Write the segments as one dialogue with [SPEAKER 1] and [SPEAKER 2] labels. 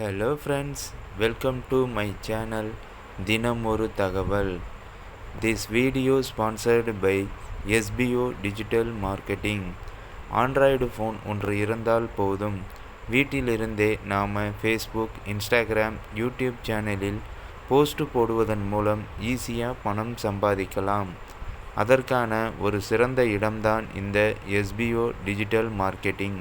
[SPEAKER 1] Hello friends, welcome to my channel தினம் ஒரு தகவல். This video sponsored by SBO Digital Marketing. Android phone ஒன்று இருந்தால் போதும், வீட்டிலிருந்தே நாம் ஃபேஸ்புக், இன்ஸ்டாகிராம், யூடியூப் சேனலில் போஸ்ட் போடுவதன் மூலம் ஈஸியாக பணம் சம்பாதிக்கலாம். அதற்கான ஒரு சிறந்த இடம்தான் இந்த SBO டிஜிட்டல் மார்க்கெட்டிங்.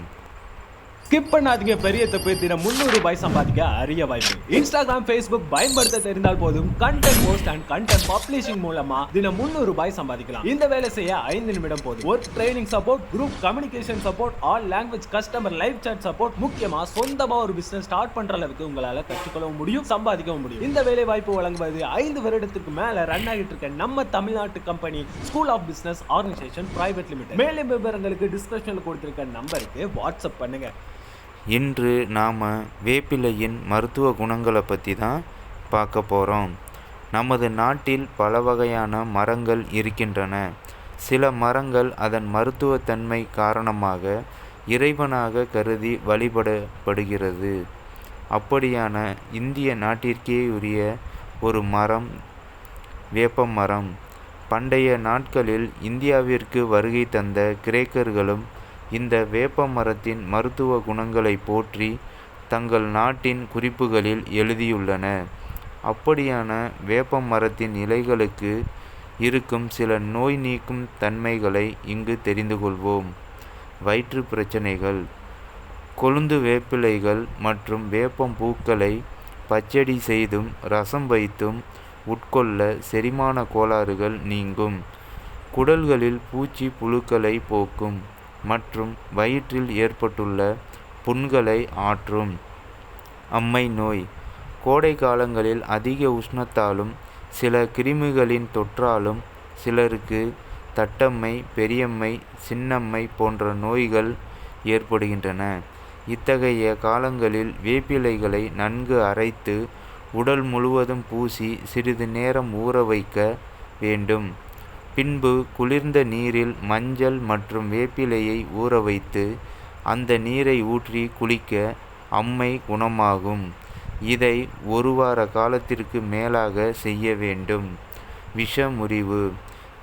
[SPEAKER 2] ஸ்கிப் பண்ணாதீங்க, பெரிய தப்பு. தினம் ₹300 சம்பாதிக்க அரிய வாய்ப்பு. இன்ஸ்டாகிராம், ஃபேஸ்புக் பயன்படுத்த தெரிந்தால் போதும், content post and content publishing மூலமா தினம் ₹300 சம்பாதிக்கலாம். இந்த வேலை செய்ய 5 நிமிடம் போதும். Work training support, group communication support, all language customer live chat support, முக்கியமா சொந்தமா ஒரு பிசினஸ் ஸ்டார்ட் பண்ற அளவுக்கு உங்களால கற்றுக்கொள்ளவும் முடியும், சம்பாதிக்கவும் முடியும். இந்த வேலை வாய்ப்பு வழங்குவது 5 வருடத்துக்கு மேல ரன் ஆகிட்டு இருக்க நம்ம தமிழ்நாட்டு company school of business organisation private limited. மேலும் விவரங்களுக்கு டிஸ்கிரிப்ஷன்ல கொடுத்திருக்க நம்பருக்கு வாட்ஸ்அப் பண்ணுங்க.
[SPEAKER 1] இன்று நாம் வேப்பிலையின் மருத்துவ குணங்களை பற்றி தான் பார்க்க போகிறோம். நமது நாட்டில் பல வகையான மரங்கள் இருக்கின்றன. சில மரங்கள் அதன் மருத்துவத்தன்மை காரணமாக இறைவனாக கருதி வழிபடப்படுகிறது. அப்படியான இந்திய நாட்டிற்கே உரிய ஒரு மரம் வேப்ப மரம். பண்டைய நாட்களில் இந்தியாவிற்கு வருகை தந்த கிரேக்கர்களும் இந்த வேப்ப மரத்தின் மருத்துவ குணங்களை போற்றி தங்கள் நாட்டின் குறிப்புகளில் எழுதியுள்ளனர். அப்படியான வேப்ப மரத்தின் இலைகளுக்கு இருக்கும் சில நோய் நீக்கும் தன்மைகளை இங்கு தெரிந்து கொள்வோம். வயிற்று பிரச்சனைகள். கொழுந்து வேப்பிலைகள் மற்றும் வேப்பம் பூக்களை பச்சடி செய்தும் ரசம் வைத்தும் உட்கொள்ள செரிமான கோளாறுகள் நீங்கும். குடல்களில் பூச்சி புழுக்களை போக்கும் மற்றும் வயிற்றில் ஏற்பட்டுள்ள புண்களை ஆற்றும். அம்மை நோய். கோடை காலங்களில் அதிக உஷ்ணத்தாலும் சில கிருமிகளின் தொற்றாலும் சிலருக்கு தட்டம்மை, பெரியம்மை, சின்னம்மை போன்ற நோய்கள் ஏற்படுகின்றன. இத்தகைய காலங்களில் வேப்பிலைகளை நன்கு அரைத்து உடல் முழுவதும் பூசி சிறிது நேரம் ஊற வைக்க வேண்டும். பின்பு குளிர்ந்த நீரில் மஞ்சள் மற்றும் வேப்பிலையை ஊற வைத்து அந்த நீரை ஊற்றி குளிக்க அம்மை குணமாகும். இதை 1 வார காலத்திற்கு மேலாக செய்ய வேண்டும். விஷ முறிவு.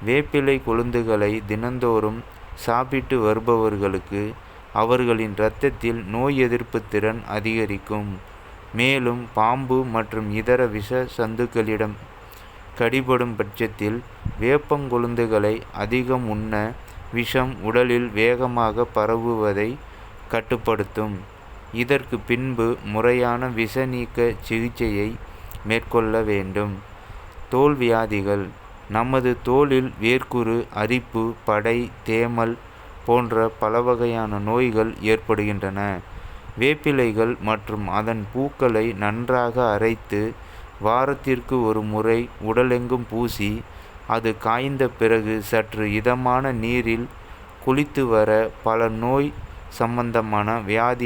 [SPEAKER 1] வேப்பிலை கொழுந்துகளை தினந்தோறும் சாப்பிட்டு வருபவர்களுக்கு அவர்களின் இரத்தத்தில் நோய் எதிர்ப்பு திறன் அதிகரிக்கும். மேலும் பாம்பு மற்றும் இதர விஷ சந்துக்களிடம் கடிபடும் பட்சத்தில் வேப்பங்கொழுந்துகளை அதிகம் உண்ண விஷம் உடலில் வேகமாக பரவுவதை கட்டுப்படுத்தும். இதற்கு பின்பு முறையான விஷ நீக்க சிகிச்சையை மேற்கொள்ள வேண்டும். தோல் வியாதிகள். நமது தோலில் வேர்க்குரு, அரிப்பு, படை, தேமல் போன்ற பல வகையான நோய்கள் ஏற்படுகின்றன. வேப்பிலைகள் மற்றும் அதன் பூக்களை நன்றாக அரைத்து வாரத்திற்கு 1 முறை உடலெங்கும் பூசி அது காய்ந்த பிறகு சற்று இதமான நீரில் குளித்து வர பல நோய் சம்பந்தமான வியாதிகள்